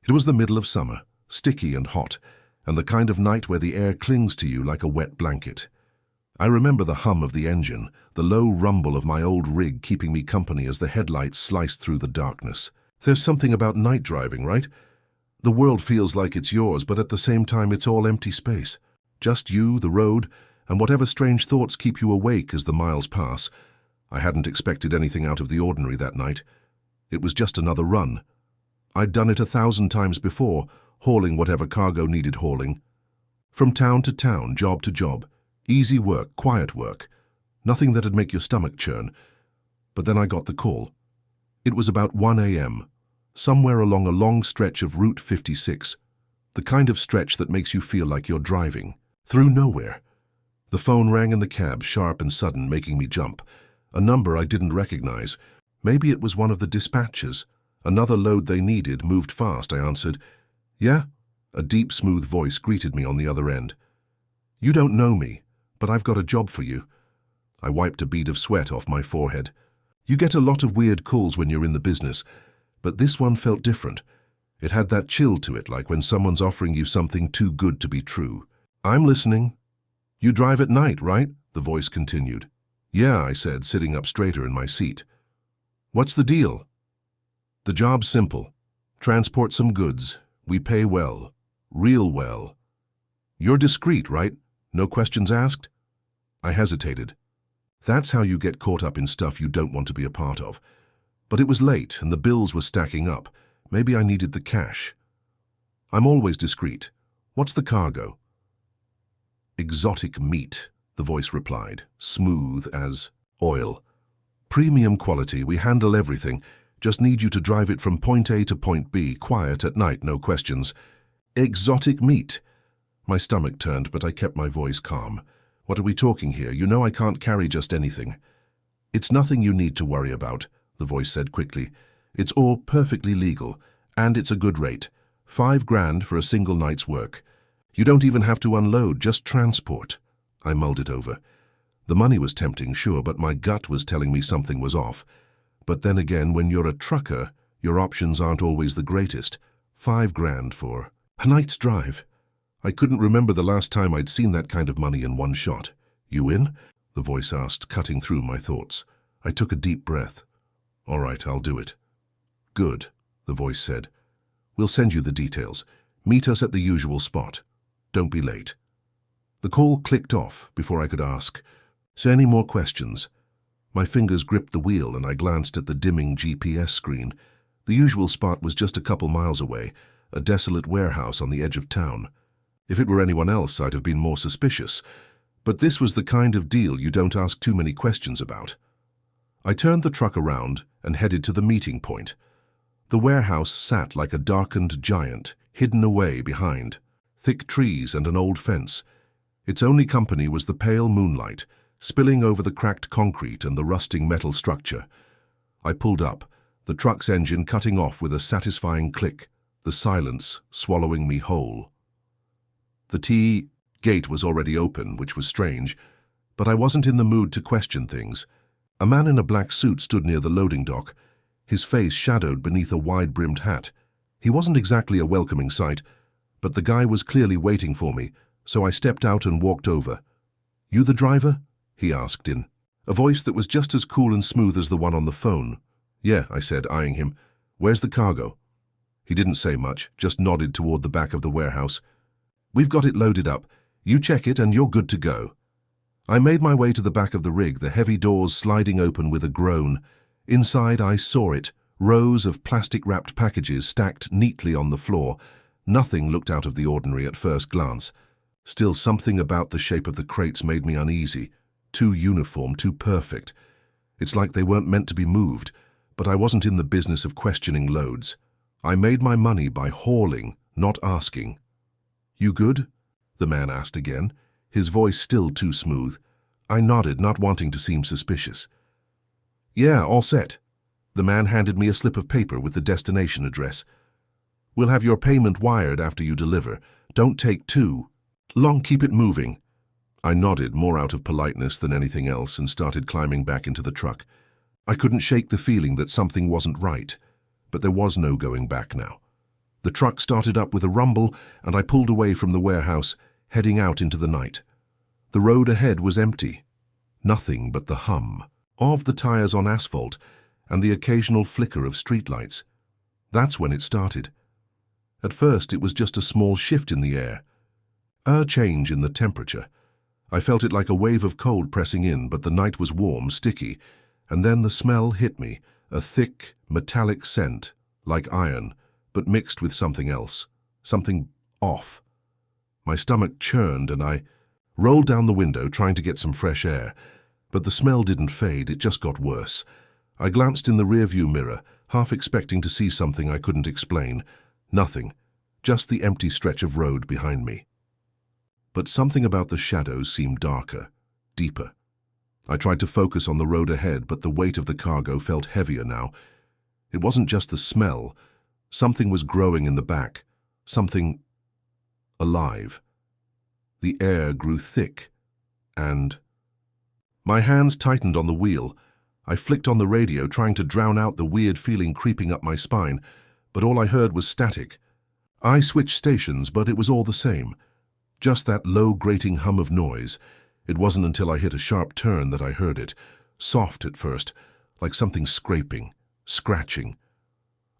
It was the middle of summer, sticky and hot, and the kind of night where the air clings to you like a wet blanket. I remember the hum of the engine, the low rumble of my old rig keeping me company as the headlights sliced through the darkness. There's something about night driving, right? The world feels like it's yours, but at the same time it's all empty space. Just you, the road, and whatever strange thoughts keep you awake as the miles pass. I hadn't expected anything out of the ordinary that night. It was just another run. I'd done it 1,000 times before, hauling whatever cargo needed hauling. From town to town, job to job. Easy work, quiet work. Nothing that'd make your stomach churn. But then I got the call. It was about 1 a.m., somewhere along a long stretch of Route 56, the kind of stretch that makes you feel like you're driving, through nowhere. The phone rang in the cab, sharp and sudden, making me jump. A number I didn't recognize. Maybe it was one of the dispatchers. Another load they needed, moved fast, I answered. Yeah? A deep, smooth voice greeted me on the other end. You don't know me, but I've got a job for you. I wiped a bead of sweat off my forehead. You get a lot of weird calls when you're in the business, but this one felt different. It had that chill to it, like when someone's offering you something too good to be true. I'm listening. You drive at night, right? The voice continued. Yeah, I said, sitting up straighter in my seat. What's the deal? The job's simple. Transport some goods. We pay well. Real well. You're discreet, right? No questions asked? I hesitated. That's how you get caught up in stuff you don't want to be a part of. But it was late and the bills were stacking up. Maybe I needed the cash. I'm always discreet. What's the cargo? Exotic meat, the voice replied, smooth as oil. Premium quality, we handle everything. Just need you to drive it from point A to point B, quiet at night, no questions. Exotic meat. My stomach turned, but I kept my voice calm. What are we talking here? You know I can't carry just anything. It's nothing you need to worry about, the voice said quickly. It's all perfectly legal, and it's a good rate. 5 grand for a single night's work. You don't even have to unload, just transport. I mulled it over. The money was tempting, sure, but my gut was telling me something was off. But then again, when you're a trucker, your options aren't always the greatest. 5 grand for a night's drive. I couldn't remember the last time I'd seen that kind of money in one shot. You in? The voice asked, cutting through my thoughts. I took a deep breath. All right, I'll do it. Good, the voice said. We'll send you the details. Meet us at the usual spot. Don't be late. The call clicked off before I could ask, "So any more questions?" My fingers gripped the wheel and I glanced at the dimming GPS screen. The usual spot was just a couple miles away, a desolate warehouse on the edge of town. If it were anyone else, I'd have been more suspicious. But this was the kind of deal you don't ask too many questions about. I turned the truck around and headed to the meeting point. The warehouse sat like a darkened giant, hidden away behind thick trees and an old fence. Its only company was the pale moonlight, spilling over the cracked concrete and the rusting metal structure. I pulled up, the truck's engine cutting off with a satisfying click, the silence swallowing me whole. The T-gate was already open, which was strange, but I wasn't in the mood to question things. A man in a black suit stood near the loading dock, his face shadowed beneath a wide-brimmed hat. He wasn't exactly a welcoming sight, but the guy was clearly waiting for me, so I stepped out and walked over. "You the driver?" he asked in a voice that was just as cool and smooth as the one on the phone. "Yeah," I said, eyeing him. "Where's the cargo?" He didn't say much, just nodded toward the back of the warehouse. "We've got it loaded up. You check it and you're good to go." I made my way to the back of the rig, the heavy doors sliding open with a groan. Inside I saw it, rows of plastic-wrapped packages stacked neatly on the floor. Nothing looked out of the ordinary at first glance. Still, something about the shape of the crates made me uneasy. Too uniform, too perfect. It's like they weren't meant to be moved, but I wasn't in the business of questioning loads. I made my money by hauling, not asking. "You good?" the man asked again, his voice still too smooth. I nodded, not wanting to seem suspicious. "Yeah, all set." The man handed me a slip of paper with the destination address. "We'll have your payment wired after you deliver. Don't take too long, keep it moving." I nodded, more out of politeness than anything else, and started climbing back into the truck. I couldn't shake the feeling that something wasn't right, but there was no going back now. The truck started up with a rumble, and I pulled away from the warehouse, heading out into the night. The road ahead was empty. Nothing but the hum of the tires on asphalt and the occasional flicker of streetlights. That's when it started. At first, it was just a small shift in the air, a change in the temperature. I felt it like a wave of cold pressing in, but the night was warm, sticky, and then the smell hit me, a thick, metallic scent, like iron, but mixed with something else, something off. My stomach churned and I rolled down the window trying to get some fresh air, but the smell didn't fade, it just got worse. I glanced in the rearview mirror, half expecting to see something I couldn't explain. Nothing, just the empty stretch of road behind me. But something about the shadows seemed darker, deeper. I tried to focus on the road ahead, but the weight of the cargo felt heavier now. It wasn't just the smell. Something was growing in the back, something alive. The air grew thick, and my hands tightened on the wheel. I flicked on the radio, trying to drown out the weird feeling creeping up my spine, but all I heard was static. I switched stations, but it was all the same. Just that low, grating hum of noise. It wasn't until I hit a sharp turn that I heard it, soft at first, like something scraping, scratching.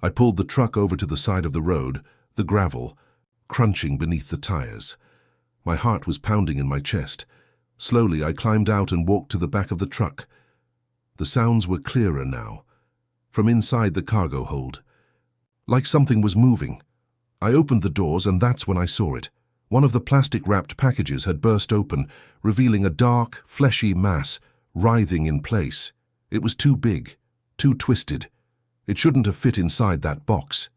I pulled the truck over to the side of the road, the gravel, crunching beneath the tires. My heart was pounding in my chest. Slowly, I climbed out and walked to the back of the truck. The sounds were clearer now, from inside the cargo hold. Like something was moving. I opened the doors, and that's when I saw it. One of the plastic-wrapped packages had burst open, revealing a dark, fleshy mass, writhing in place. It was too big, too twisted. It shouldn't have fit inside that box.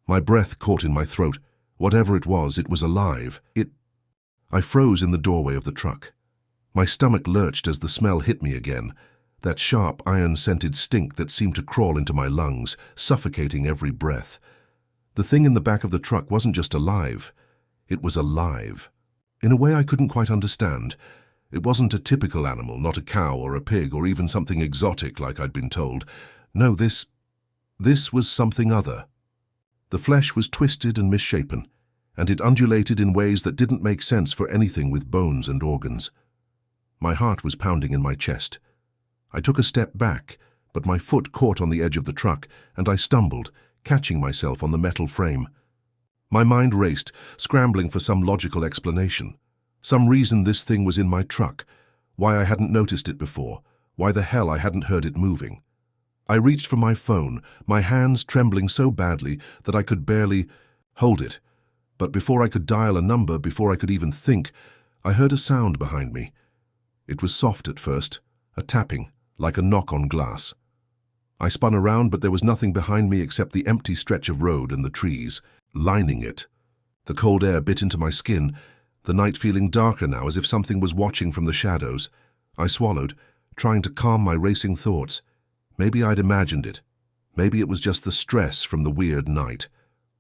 My breath caught in my throat. Whatever it was alive. I froze in the doorway of the truck. My stomach lurched as the smell hit me again, that sharp, iron-scented stink that seemed to crawl into my lungs, suffocating every breath. The thing in the back of the truck wasn't just alive. It was alive. In a way I couldn't quite understand. It wasn't a typical animal, not a cow or a pig or even something exotic like I'd been told. No, this was something other. The flesh was twisted and misshapen, and it undulated in ways that didn't make sense for anything with bones and organs. My heart was pounding in my chest. I took a step back, but my foot caught on the edge of the truck, and I stumbled, catching myself on the metal frame. My mind raced, scrambling for some logical explanation. Some reason this thing was in my truck, why I hadn't noticed it before, why the hell I hadn't heard it moving. I reached for my phone, my hands trembling so badly that I could barely hold it. But before I could dial a number, before I could even think, I heard a sound behind me. It was soft at first, a tapping, like a knock on glass. I spun around, but there was nothing behind me except the empty stretch of road and the trees, lining it. The cold air bit into my skin, the night feeling darker now, as if something was watching from the shadows. I swallowed, trying to calm my racing thoughts. Maybe I'd imagined it. Maybe it was just the stress from the weird night.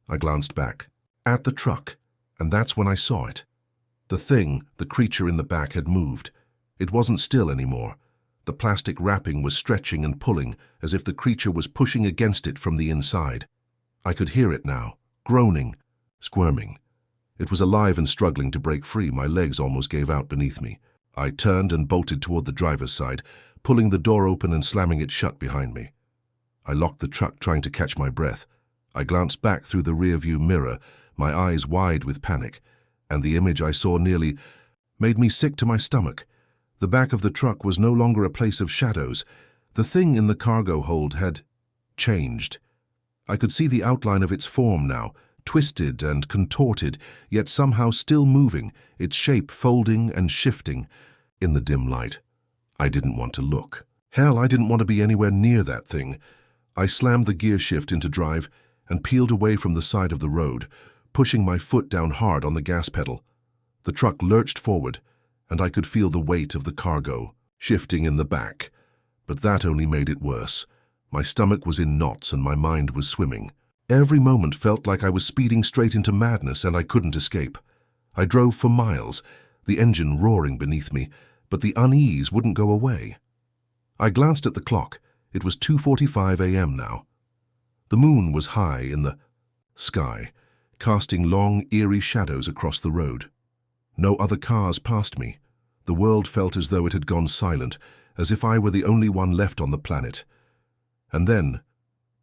I glanced back, at the truck, and that's when I saw it. The thing, the creature in the back, had moved. It wasn't still anymore. The plastic wrapping was stretching and pulling, as if the creature was pushing against it from the inside. I could hear it now, groaning, squirming. It was alive and struggling to break free. My legs almost gave out beneath me. I turned and bolted toward the driver's side, pulling the door open and slamming it shut behind me. I locked the truck, trying to catch my breath. I glanced back through the rearview mirror, my eyes wide with panic, and the image I saw nearly made me sick to my stomach. The back of the truck was no longer a place of shadows. The thing in the cargo hold had changed. I could see the outline of its form now, twisted and contorted, yet somehow still moving, its shape folding and shifting. In the dim light, I didn't want to look. Hell, I didn't want to be anywhere near that thing. I slammed the gear shift into drive and peeled away from the side of the road, pushing my foot down hard on the gas pedal. The truck lurched forward, and I could feel the weight of the cargo shifting in the back. But that only made it worse. My stomach was in knots and my mind was swimming. Every moment felt like I was speeding straight into madness and I couldn't escape. I drove for miles, the engine roaring beneath me, but the unease wouldn't go away. I glanced at the clock. It was 2:45 a.m. now. The moon was high in the sky, casting long, eerie shadows across the road. No other cars passed me. The world felt as though it had gone silent, as if I were the only one left on the planet. And then,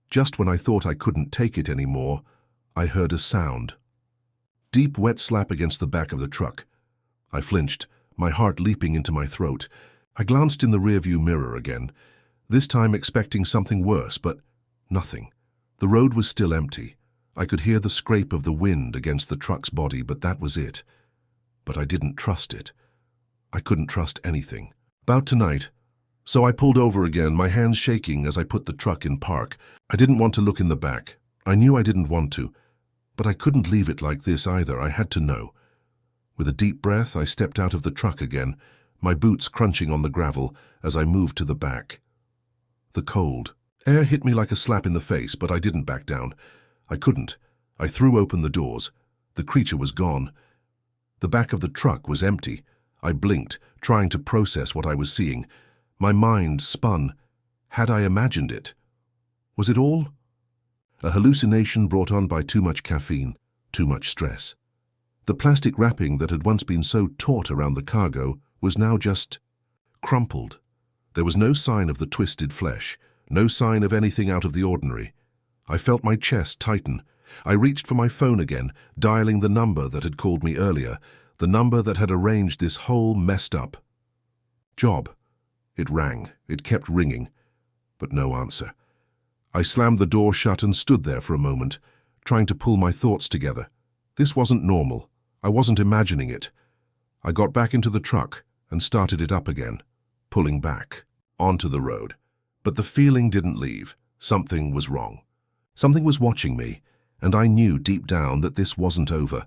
just when I thought I couldn't take it anymore, I heard a sound. Deep, wet slap against the back of the truck. I flinched, my heart leaping into my throat. I glanced in the rearview mirror again, this time expecting something worse, but nothing. The road was still empty. I could hear the scrape of the wind against the truck's body, but that was it. But I didn't trust it. I couldn't trust anything. About tonight. So I pulled over again, my hands shaking as I put the truck in park. I didn't want to look in the back. I knew I didn't want to. But I couldn't leave it like this either. I had to know. With a deep breath, I stepped out of the truck again, my boots crunching on the gravel as I moved to the back. The cold air hit me like a slap in the face, but I didn't back down. I couldn't. I threw open the doors. The creature was gone. The back of the truck was empty. I blinked, trying to process what I was seeing. My mind spun. Had I imagined it? Was it all a hallucination brought on by too much caffeine, too much stress? The plastic wrapping that had once been so taut around the cargo was now just crumpled. There was no sign of the twisted flesh, no sign of anything out of the ordinary. I felt my chest tighten. I reached for my phone again, dialing the number that had called me earlier, the number that had arranged this whole messed up job. It rang. It kept ringing, but no answer. I slammed the door shut and stood there for a moment, trying to pull my thoughts together. This wasn't normal. I wasn't imagining it. I got back into the truck and started it up again, pulling back, onto the road. But the feeling didn't leave. Something was wrong. Something was watching me, and I knew deep down that this wasn't over.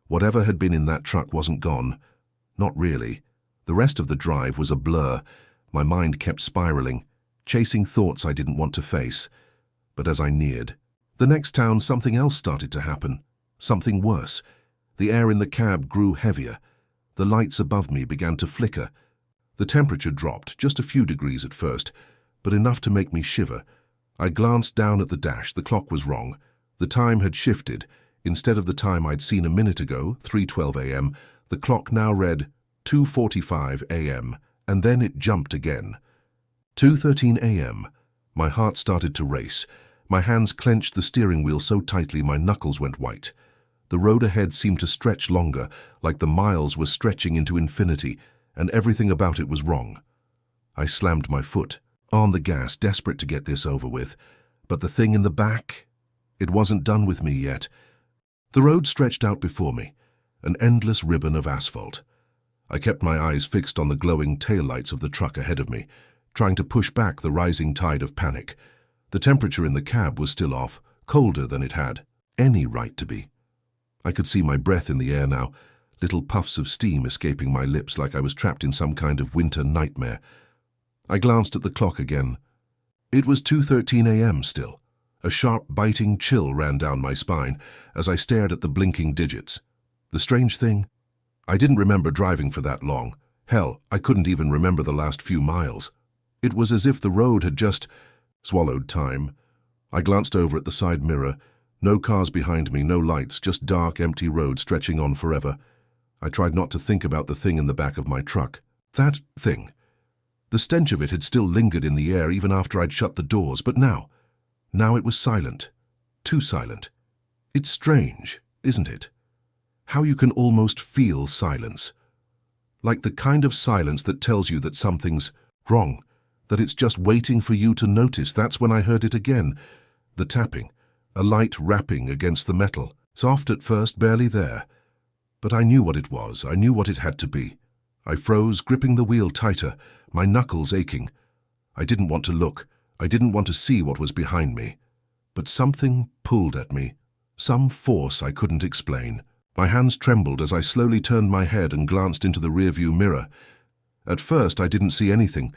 Whatever had been in that truck wasn't gone. Not really. The rest of the drive was a blur. My mind kept spiraling, chasing thoughts I didn't want to face. But as I neared the next town, something else started to happen. Something worse. The air in the cab grew heavier. The lights above me began to flicker. The temperature dropped, just a few degrees at first, but enough to make me shiver. I glanced down at the dash. The clock was wrong. The time had shifted. Instead of the time I'd seen a minute ago, 3:12 a.m., the clock now read 2:45 a.m., and then it jumped again. 2:13 a.m. My heart started to race. My hands clenched the steering wheel so tightly my knuckles went white. The road ahead seemed to stretch longer, like the miles were stretching into infinity, and everything about it was wrong. I slammed my foot on the gas, desperate to get this over with. But the thing in the back, it wasn't done with me yet. The road stretched out before me, an endless ribbon of asphalt. I kept my eyes fixed on the glowing taillights of the truck ahead of me, trying to push back the rising tide of panic. The temperature in the cab was still off, colder than it had any right to be. I could see my breath in the air now, little puffs of steam escaping my lips like I was trapped in some kind of winter nightmare. I glanced at the clock again. It was 2:13 a.m. still. A sharp, biting chill ran down my spine as I stared at the blinking digits. The strange thing, I didn't remember driving for that long. Hell, I couldn't even remember the last few miles. It was as if the road had just swallowed time. I glanced over at the side mirror. No cars behind me, no lights, just dark, empty road stretching on forever. I tried not to think about the thing in the back of my truck. That thing. The stench of it had still lingered in the air even after I'd shut the doors, but now it was silent. Too silent. It's strange, isn't it? How you can almost feel silence. Like the kind of silence that tells you that something's wrong, that it's just waiting for you to notice. That's when I heard it again. The tapping. A light rapping against the metal, soft at first, barely there. But I knew what it was. I knew what it had to be. I froze, gripping the wheel tighter, my knuckles aching. I didn't want to look. I didn't want to see what was behind me. But something pulled at me, some force I couldn't explain. My hands trembled as I slowly turned my head and glanced into the rearview mirror. At first I didn't see anything,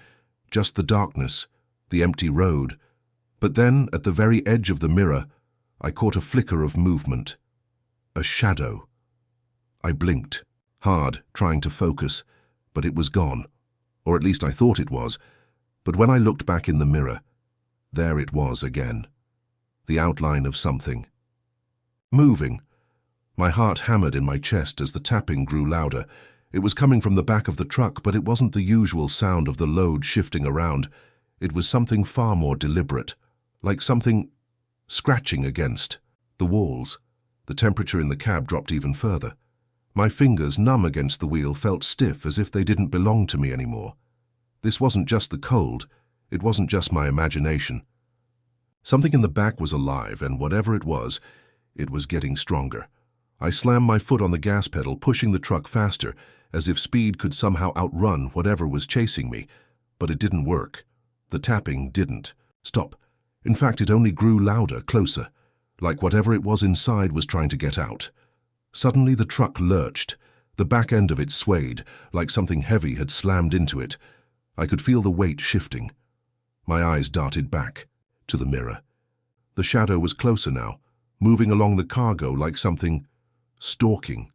just the darkness, the empty road. But then, at the very edge of the mirror, I caught a flicker of movement. A shadow. I blinked, hard, trying to focus, but it was gone. Or at least I thought it was. But when I looked back in the mirror, there it was again. The outline of something. moving. My heart hammered in my chest as the tapping grew louder. It was coming from the back of the truck, but it wasn't the usual sound of the load shifting around. It was something far more deliberate, like something scratching against the walls. The temperature in the cab dropped even further. My fingers, numb against the wheel, felt stiff as if they didn't belong to me anymore. This wasn't just the cold. It wasn't just my imagination. Something in the back was alive, and whatever it was getting stronger. I slammed my foot on the gas pedal, pushing the truck faster, as if speed could somehow outrun whatever was chasing me. But it didn't work. The tapping didn't stop. In fact, it only grew louder, closer, like whatever it was inside was trying to get out. Suddenly the truck lurched. The back end of it swayed, like something heavy had slammed into it. I could feel the weight shifting. My eyes darted back to the mirror. The shadow was closer now, moving along the cargo like something stalking.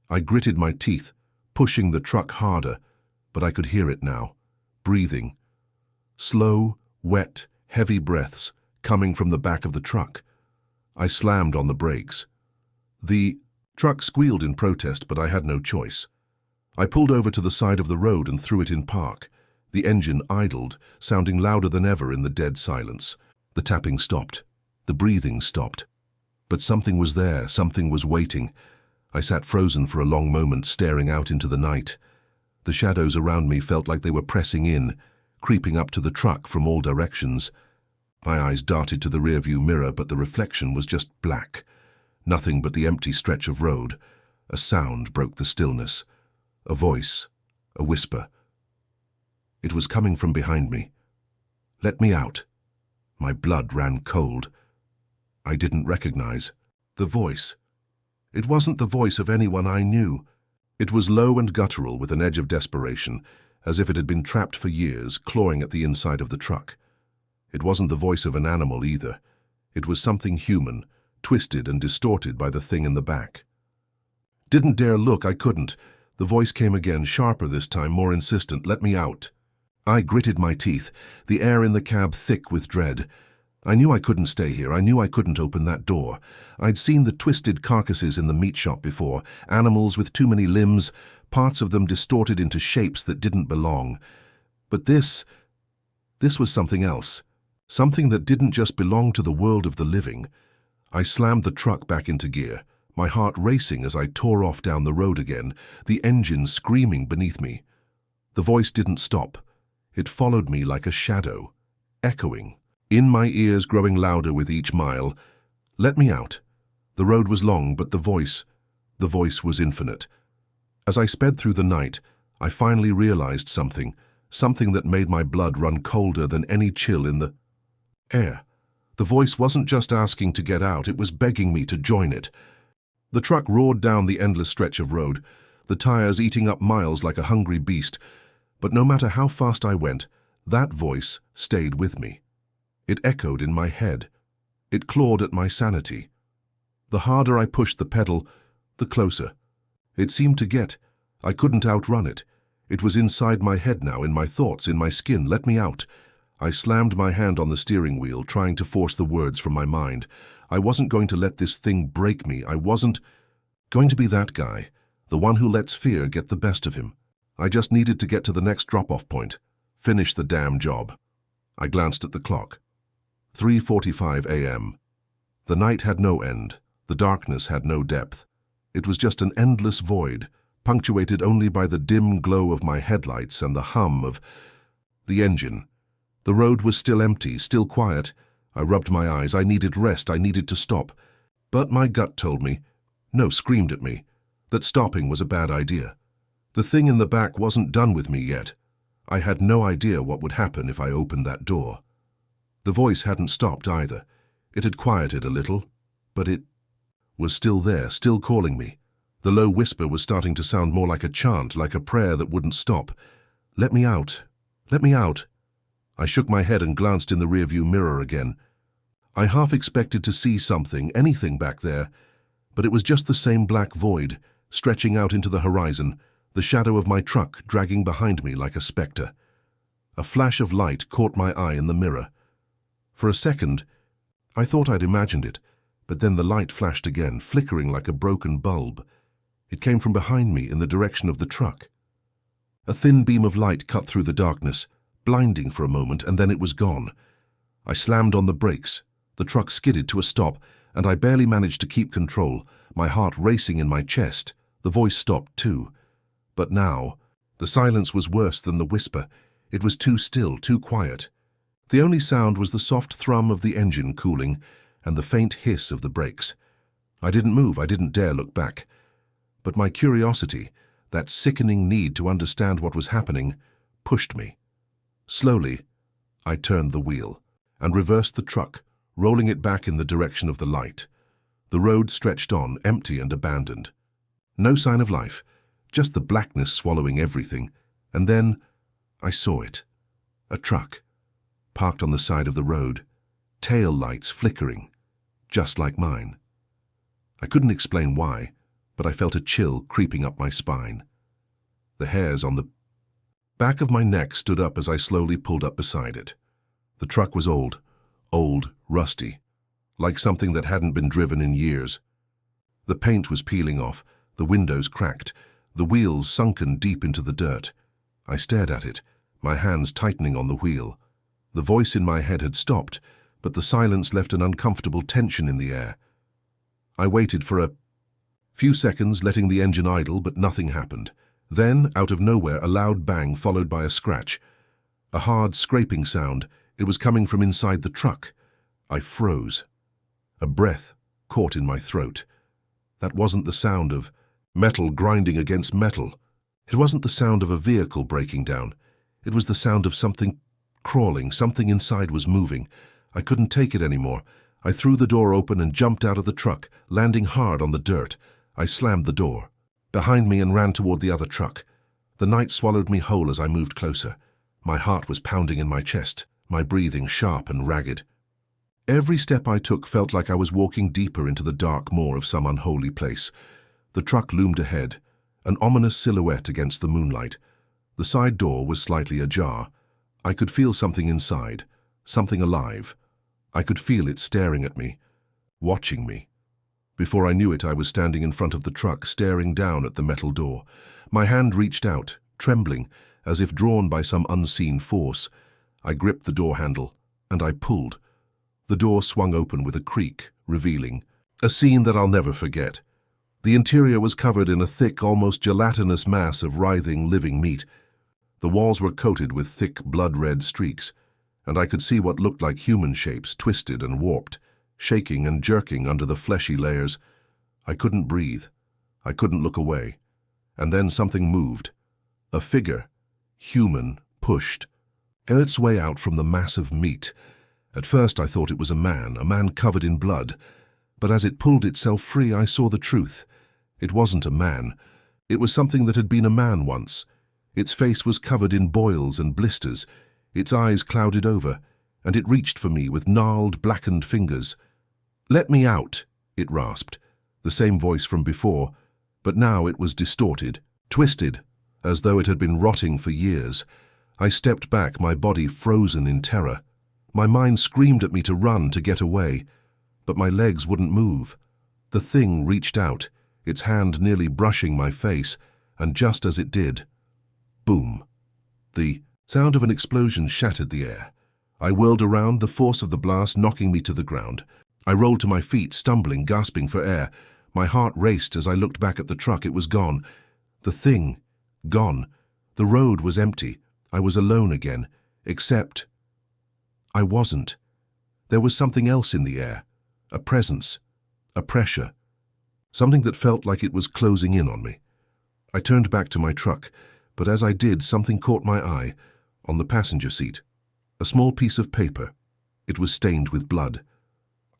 I gritted my teeth, pushing the truck harder, but I could hear it now, breathing. Slow, wet, heavy breaths coming from the back of the truck. I slammed on the brakes. The truck squealed in protest, but I had no choice. I pulled over to the side of the road and threw it in park. The engine idled, sounding louder than ever in the dead silence. The tapping stopped. The breathing stopped. But something was there, something was waiting. I sat frozen for a long moment, staring out into the night. The shadows around me felt like they were pressing in, creeping up to the truck from all directions. My eyes darted to the rearview mirror, but the reflection was just black. Nothing but the empty stretch of road. A sound broke the stillness. A voice, a whisper. It was coming from behind me. "Let me out." My blood ran cold. I didn't recognize the voice. It wasn't the voice of anyone I knew. It was low and guttural, with an edge of desperation, as if it had been trapped for years, clawing at the inside of the truck. It wasn't the voice of an animal either. It was something human, twisted and distorted by the thing in the back. Didn't dare look, I couldn't. The voice came again, sharper this time, more insistent. "Let me out." I gritted my teeth, the air in the cab thick with dread. I knew I couldn't stay here. I knew I couldn't open that door. I'd seen the twisted carcasses in the meat shop before, animals with too many limbs, parts of them distorted into shapes that didn't belong. But this was something else, something that didn't just belong to the world of the living. I slammed the truck back into gear, my heart racing as I tore off down the road again, the engine screaming beneath me. The voice didn't stop. It followed me like a shadow, echoing, in my ears, growing louder with each mile. Let me out. The road was long, but the voice was infinite. As I sped through the night, I finally realized something that made my blood run colder than any chill in the air. The voice wasn't just asking to get out, it was begging me to join it. The truck roared down the endless stretch of road, the tires eating up miles like a hungry beast. But no matter how fast I went, that voice stayed with me. It echoed in my head. It clawed at my sanity. The harder I pushed the pedal, the closer. It seemed to get. I couldn't outrun it. It was inside my head now, in my thoughts, in my skin. Let me out. I slammed my hand on the steering wheel, trying to force the words from my mind. I wasn't going to let this thing break me. I wasn't going to be that guy, the one who lets fear get the best of him. I just needed to get to the next drop-off point, finish the damn job. I glanced at the clock. 3:45 a.m. The night had no end. The darkness had no depth. It was just an endless void, punctuated only by the dim glow of my headlights and the hum of the engine. The road was still empty, still quiet. I rubbed my eyes. I needed rest. I needed to stop. But my gut told me, no, screamed at me, that stopping was a bad idea. The thing in the back wasn't done with me yet. I had no idea what would happen if I opened that door. The voice hadn't stopped either. It had quieted a little, but it was still there, still calling me. The low whisper was starting to sound more like a chant, like a prayer that wouldn't stop. "Let me out. Let me out." I shook my head and glanced in the rearview mirror again. I half expected to see something, anything back there, but it was just the same black void, stretching out into the horizon, the shadow of my truck dragging behind me like a spectre. A flash of light caught my eye in the mirror. For a second, I thought I'd imagined it, But then the light flashed again, flickering like a broken bulb. It came from behind me in the direction of the truck. A thin beam of light cut through the darkness, blinding for a moment, and then it was gone. I slammed on the brakes. The truck skidded to a stop, and I barely managed to keep control, my heart racing in my chest. The voice stopped too. But now, the silence was worse than the whisper. It was too still, too quiet. The only sound was the soft thrum of the engine cooling and the faint hiss of the brakes. I didn't move, I didn't dare look back. But my curiosity, that sickening need to understand what was happening, pushed me. Slowly, I turned the wheel and reversed the truck, rolling it back in the direction of the light. The road stretched on, empty and abandoned. No sign of life, just the blackness swallowing everything. And then I saw it. A truck, parked on the side of the road, tail lights flickering, just like mine. I couldn't explain why, but I felt a chill creeping up my spine. The hairs on the back of my neck stood up as I slowly pulled up beside it. The truck was old, rusty, like something that hadn't been driven in years. The paint was peeling off, the windows cracked, the wheels sunken deep into the dirt. I stared at it, my hands tightening on the wheel. The voice in my head had stopped, but the silence left an uncomfortable tension in the air. I waited for a few seconds, letting the engine idle, but nothing happened. Then, out of nowhere, a loud bang followed by a scratch. A hard scraping sound. It was coming from inside the truck. I froze. A breath caught in my throat. That wasn't the sound of metal grinding against metal. It wasn't the sound of a vehicle breaking down. It was the sound of something crawling. Something inside was moving. I couldn't take it anymore. I threw the door open and jumped out of the truck, landing hard on the dirt. I slammed the door behind me and ran toward the other truck. The night swallowed me whole as I moved closer. My heart was pounding in my chest, my breathing sharp and ragged. Every step I took felt like I was walking deeper into the dark maw of some unholy place. The truck loomed ahead, an ominous silhouette against the moonlight. The side door was slightly ajar. I could feel something inside, something alive. I could feel it staring at me, watching me. Before I knew it, I was standing in front of the truck, staring down at the metal door. My hand reached out, trembling, as if drawn by some unseen force. I gripped the door handle, and I pulled. The door swung open with a creak, revealing a scene that I'll never forget. The interior was covered in a thick, almost gelatinous mass of writhing, living meat. The walls were coated with thick, blood-red streaks, and I could see what looked like human shapes, twisted and warped, shaking and jerking under the fleshy layers. I couldn't breathe. I couldn't look away. And then something moved. A figure, human, pushed its way out from the mass of meat. At first I thought it was a man covered in blood. But as it pulled itself free, I saw the truth. It wasn't a man. It was something that had been a man once. Its face was covered in boils and blisters, its eyes clouded over, and it reached for me with gnarled, blackened fingers. "Let me out," it rasped, the same voice from before, but now it was distorted, twisted, as though it had been rotting for years. I stepped back, my body frozen in terror. My mind screamed at me to run, to get away, but my legs wouldn't move. The thing reached out, its hand nearly brushing my face, and just as it did, boom. The sound of an explosion shattered the air. I whirled around, the force of the blast knocking me to the ground. I rolled to my feet, stumbling, gasping for air. My heart raced as I looked back at the truck. It was gone. The thing, gone. The road was empty. I was alone again, except I wasn't. There was something else in the air, a presence, a pressure, something that felt like it was closing in on me. I turned back to my truck, but as I did, something caught my eye, on the passenger seat. A small piece of paper. It was stained with blood.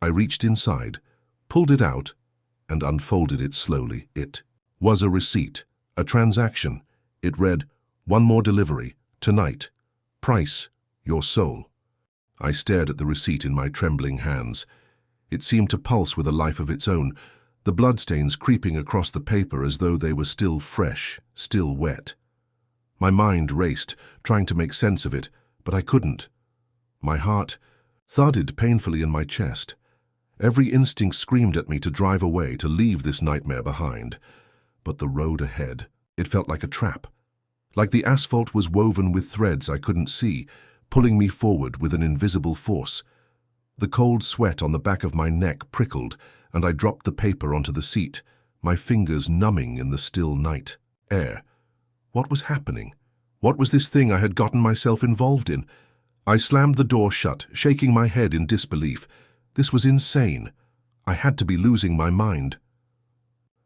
I reached inside, pulled it out, and unfolded it slowly. It was a receipt, a transaction. It read, "One more delivery, tonight. Price, your soul." I stared at the receipt in my trembling hands. It seemed to pulse with a life of its own, the bloodstains creeping across the paper as though they were still fresh, still wet. My mind raced, trying to make sense of it, but I couldn't. My heart thudded painfully in my chest. Every instinct screamed at me to drive away, to leave this nightmare behind. But the road ahead, it felt like a trap. Like the asphalt was woven with threads I couldn't see, pulling me forward with an invisible force. The cold sweat on the back of my neck prickled, and I dropped the paper onto the seat, my fingers numbing in the still night air. What was happening? What was this thing I had gotten myself involved in? I slammed the door shut, shaking my head in disbelief. This was insane. I had to be losing my mind.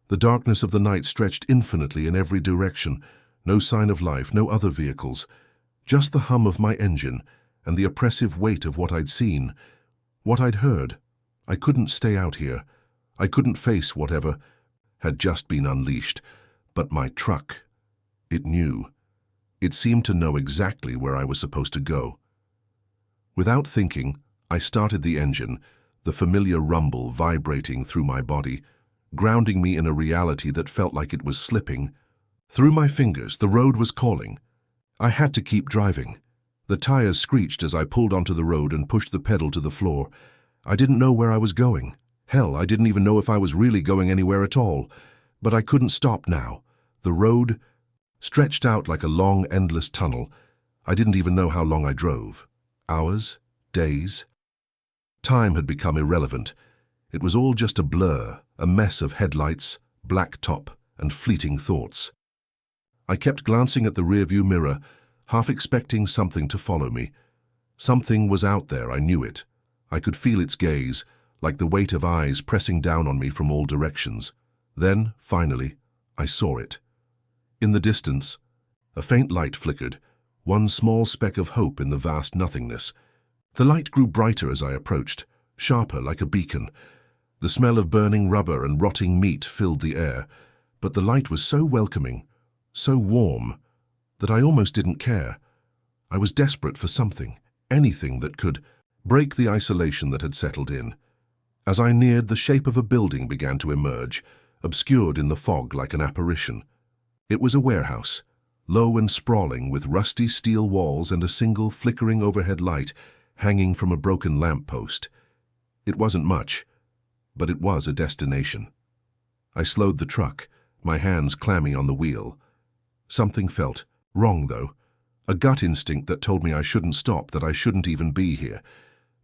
The darkness of the night stretched infinitely in every direction. No sign of life, no other vehicles. Just the hum of my engine and the oppressive weight of what I'd seen, what I'd heard. I couldn't stay out here. I couldn't face whatever had just been unleashed. But my truck, it knew. It seemed to know exactly where I was supposed to go. Without thinking, I started the engine, the familiar rumble vibrating through my body, grounding me in a reality that felt like it was slipping. Through my fingers, the road was calling. I had to keep driving. The tires screeched as I pulled onto the road and pushed the pedal to the floor. I didn't know where I was going. Hell, I didn't even know if I was really going anywhere at all. But I couldn't stop now. The road stretched out like a long, endless tunnel. I didn't even know how long I drove. Hours? Days? Time had become irrelevant. It was all just a blur, a mess of headlights, black top, and fleeting thoughts. I kept glancing at the rearview mirror, half expecting something to follow me. Something was out there, I knew it. I could feel its gaze, like the weight of eyes pressing down on me from all directions. Then, finally, I saw it. In the distance, a faint light flickered, one small speck of hope in the vast nothingness. The light grew brighter as I approached, sharper like a beacon. The smell of burning rubber and rotting meat filled the air, but the light was so welcoming, so warm, that I almost didn't care. I was desperate for something, anything that could break the isolation that had settled in. As I neared, the shape of a building began to emerge, obscured in the fog like an apparition. It was a warehouse, low and sprawling, with rusty steel walls and a single flickering overhead light hanging from a broken lamp-post. It wasn't much, but it was a destination. I slowed the truck, my hands clammy on the wheel. Something felt wrong, though. A gut instinct that told me I shouldn't stop, that I shouldn't even be here.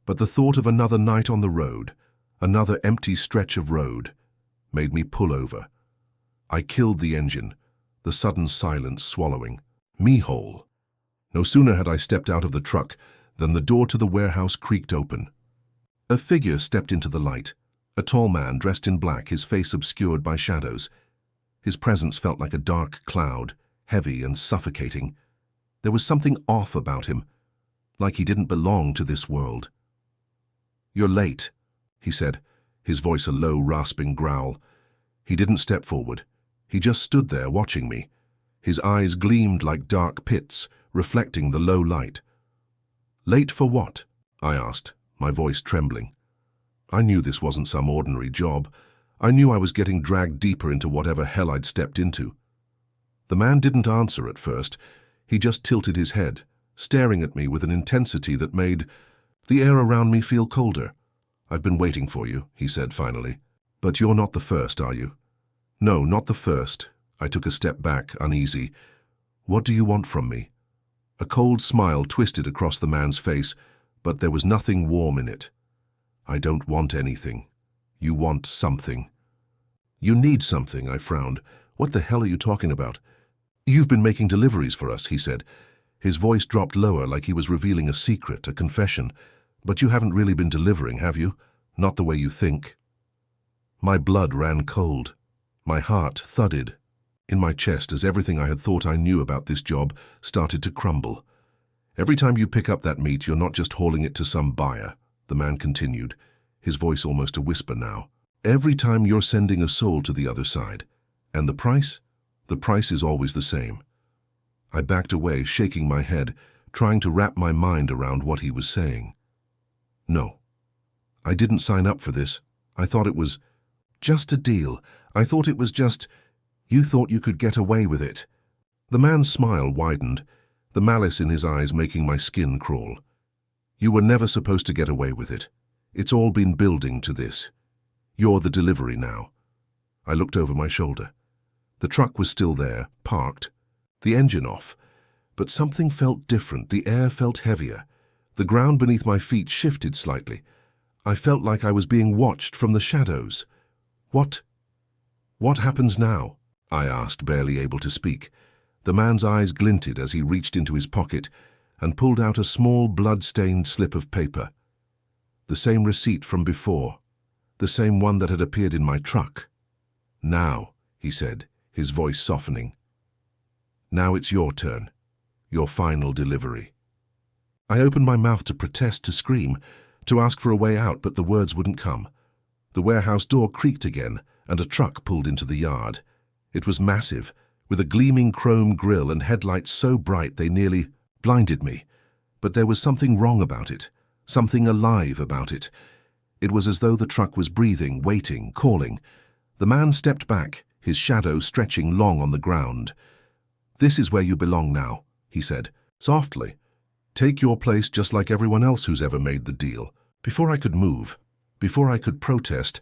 But the thought of another night on the road, another empty stretch of road, made me pull over. I killed the engine, the sudden silence swallowing me whole. No sooner had I stepped out of the truck than the door to the warehouse creaked open. A figure stepped into the light, a tall man dressed in black, his face obscured by shadows. His presence felt like a dark cloud, heavy and suffocating. There was something off about him, like he didn't belong to this world. "You're late," he said, his voice a low, rasping growl. He didn't step forward. He just stood there watching me. His eyes gleamed like dark pits, reflecting the low light. "Late for what?" I asked, my voice trembling. I knew this wasn't some ordinary job. I knew I was getting dragged deeper into whatever hell I'd stepped into. The man didn't answer at first. He just tilted his head, staring at me with an intensity that made the air around me feel colder. "I've been waiting for you," he said finally. "But you're not the first, are you?" "No, not the first." I took a step back, uneasy. "What do you want from me?" A cold smile twisted across the man's face, but there was nothing warm in it. "I don't want anything. You want something." "You need something," I frowned. "What the hell are you talking about?" "You've been making deliveries for us," he said. His voice dropped lower, like he was revealing a secret, a confession. "But you haven't really been delivering, have you? Not the way you think." My blood ran cold. My heart thudded in my chest as everything I had thought I knew about this job started to crumble. "Every time you pick up that meat, you're not just hauling it to some buyer," the man continued, his voice almost a whisper now. "Every time you're sending a soul to the other side. And the price? The price is always the same." I backed away, shaking my head, trying to wrap my mind around what he was saying. "No. I didn't sign up for this. I thought it was just a deal. I thought it was just, you thought you could get away with it." The man's smile widened, the malice in his eyes making my skin crawl. "You were never supposed to get away with it. It's all been building to this. You're the delivery now." I looked over my shoulder. The truck was still there, parked, the engine off, but something felt different. The air felt heavier. The ground beneath my feet shifted slightly. I felt like I was being watched from the shadows. What happens now?" I asked, barely able to speak. The man's eyes glinted as he reached into his pocket and pulled out a small blood-stained slip of paper. The same receipt from before, the same one that had appeared in my truck. "Now," he said, his voice softening. "Now it's your turn. Your final delivery." I opened my mouth to protest, to scream, to ask for a way out, but the words wouldn't come. The warehouse door creaked again, and a truck pulled into the yard. It was massive, with a gleaming chrome grille and headlights so bright they nearly blinded me. But there was something wrong about it, something alive about it. It was as though the truck was breathing, waiting, calling. The man stepped back, his shadow stretching long on the ground. "This is where you belong now," he said, softly. "Take your place just like everyone else who's ever made the deal." Before I could move, before I could protest,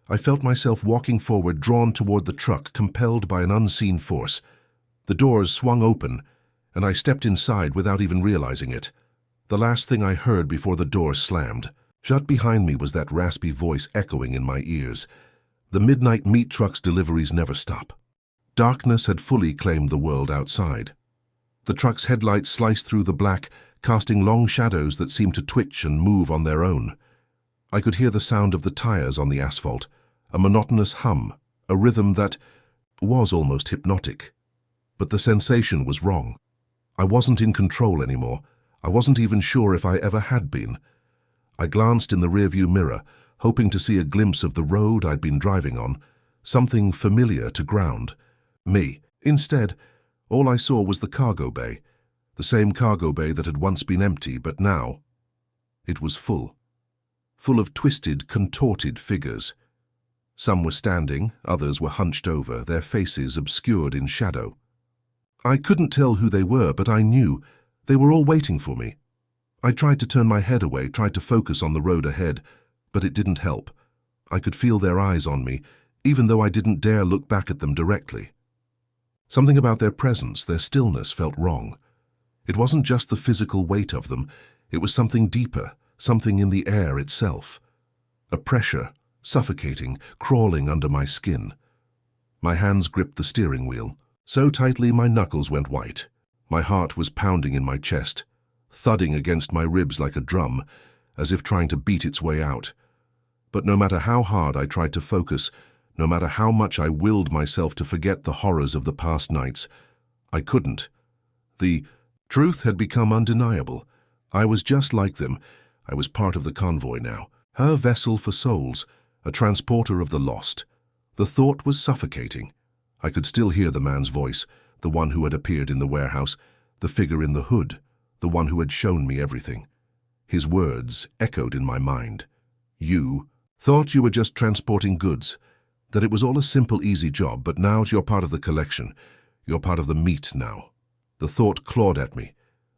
I felt myself walking forward, drawn toward the truck, compelled by an unseen force. The doors swung open, and I stepped inside without even realizing it. The last thing I heard before the door slammed, shut behind me, was that raspy voice echoing in my ears. The midnight meat truck's deliveries never stop. Darkness had fully claimed the world outside. The truck's headlights sliced through the black, casting long shadows that seemed to twitch and move on their own. I could hear the sound of the tires on the asphalt, a monotonous hum, a rhythm that was almost hypnotic. But the sensation was wrong. I wasn't in control anymore. I wasn't even sure if I ever had been. I glanced in the rearview mirror, hoping to see a glimpse of the road I'd been driving on, something familiar to ground. Me. Instead, all I saw was the cargo bay, the same cargo bay that had once been empty, but now it was full of twisted, contorted figures. Some were standing, others were hunched over, their faces obscured in shadow. I couldn't tell who they were, but I knew they were all waiting for me. I tried to turn my head away, tried to focus on the road ahead, but it didn't help. I could feel their eyes on me, even though I didn't dare look back at them directly. Something about their presence, their stillness, felt wrong. It wasn't just the physical weight of them, it was something deeper, something in the air itself. A pressure, suffocating, crawling under my skin. My hands gripped the steering wheel, so tightly my knuckles went white. My heart was pounding in my chest, thudding against my ribs like a drum, as if trying to beat its way out. But no matter how hard I tried to focus, no matter how much I willed myself to forget the horrors of the past nights, I couldn't. The truth had become undeniable. I was just like them. I was part of the convoy now, her vessel for souls, a transporter of the lost. The thought was suffocating. I could still hear the man's voice, the one who had appeared in the warehouse, the figure in the hood, the one who had shown me everything. His words echoed in my mind. "You thought you were just transporting goods, that it was all a simple, easy job, but now you're part of the collection. You're part of the meat now." The thought clawed at me.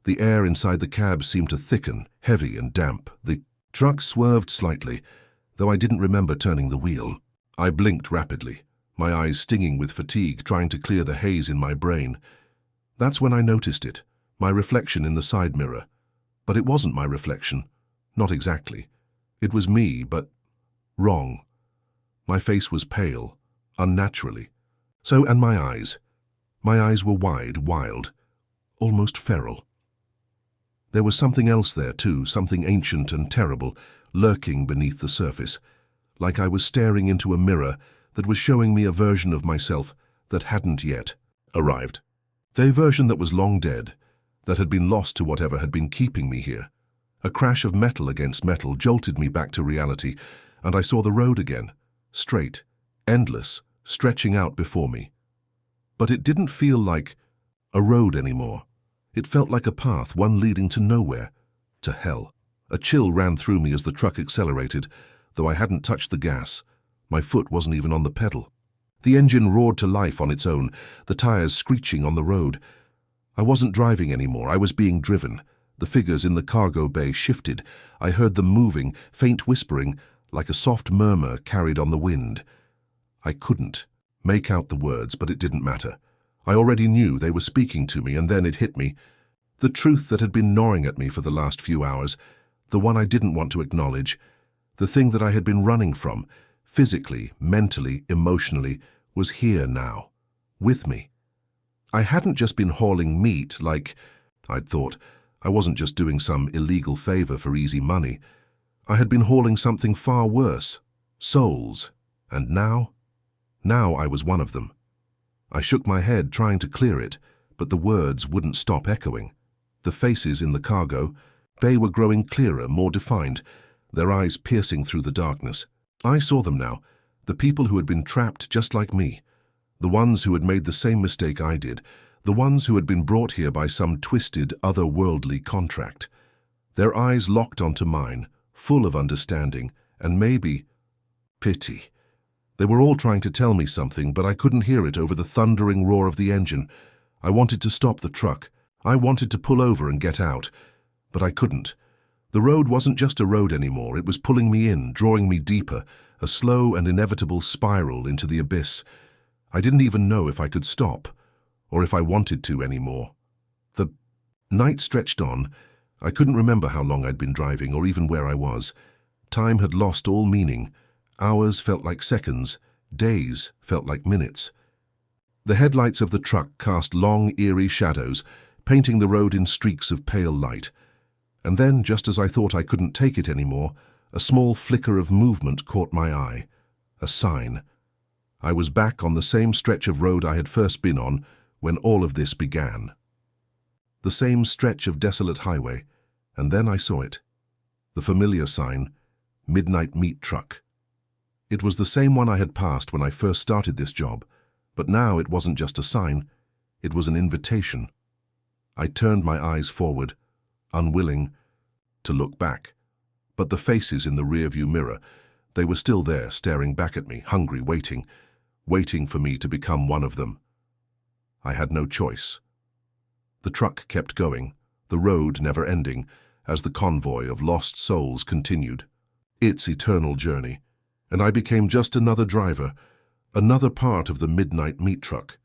The air inside the cab seemed to thicken, heavy and damp. The truck swerved slightly, though I didn't remember turning the wheel. I blinked rapidly, my eyes stinging with fatigue, trying to clear the haze in my brain. That's when I noticed it, my reflection in the side mirror. But it wasn't my reflection. Not exactly. It was me, but wrong. My face was pale, unnaturally. And my eyes. My eyes were wide, wild, almost feral. There was something else there too, something ancient and terrible, lurking beneath the surface, like I was staring into a mirror that was showing me a version of myself that hadn't yet arrived. A version that was long dead, that had been lost to whatever had been keeping me here. A crash of metal against metal jolted me back to reality, and I saw the road again, straight, endless, stretching out before me. But it didn't feel like a road anymore. It felt like a path, one leading to nowhere, to hell. A chill ran through me as the truck accelerated, though I hadn't touched the gas. My foot wasn't even on the pedal. The engine roared to life on its own, the tires screeching on the road. I wasn't driving anymore, I was being driven. The figures in the cargo bay shifted. I heard them moving, faint whispering, like a soft murmur carried on the wind. I couldn't make out the words, but it didn't matter. I already knew they were speaking to me, and then it hit me. The truth that had been gnawing at me for the last few hours, the one I didn't want to acknowledge, the thing that I had been running from, physically, mentally, emotionally, was here now, with me. I hadn't just been hauling meat like I'd thought. I wasn't just doing some illegal favor for easy money. I had been hauling something far worse, souls. And now I was one of them. I shook my head, trying to clear it, but the words wouldn't stop echoing. The faces in the cargo bay were growing clearer, more defined, their eyes piercing through the darkness. I saw them now, the people who had been trapped just like me, the ones who had made the same mistake I did, the ones who had been brought here by some twisted, otherworldly contract. Their eyes locked onto mine, full of understanding, and maybe pity. They were all trying to tell me something, but I couldn't hear it over the thundering roar of the engine. I wanted to stop the truck. I wanted to pull over and get out, but I couldn't. The road wasn't just a road anymore. It was pulling me in, drawing me deeper, a slow and inevitable spiral into the abyss. I didn't even know if I could stop, or if I wanted to anymore. The night stretched on. I couldn't remember how long I'd been driving, or even where I was. Time had lost all meaning. Hours felt like seconds. Days felt like minutes. The headlights of the truck cast long, eerie shadows, painting the road in streaks of pale light. And then, just as I thought I couldn't take it anymore, a small flicker of movement caught my eye. A sign. I was back on the same stretch of road I had first been on when all of this began. The same stretch of desolate highway, and then I saw it. The familiar sign, Midnight Meat Truck. It was the same one I had passed when I first started this job, but now it wasn't just a sign, it was an invitation. I turned my eyes forward, unwilling to look back. But the faces in the rearview mirror, they were still there, staring back at me, hungry, waiting for me to become one of them. I had no choice. The truck kept going, the road never ending, as the convoy of lost souls continued. Its eternal journey. And I became just another driver, another part of the Midnight Meat Truck.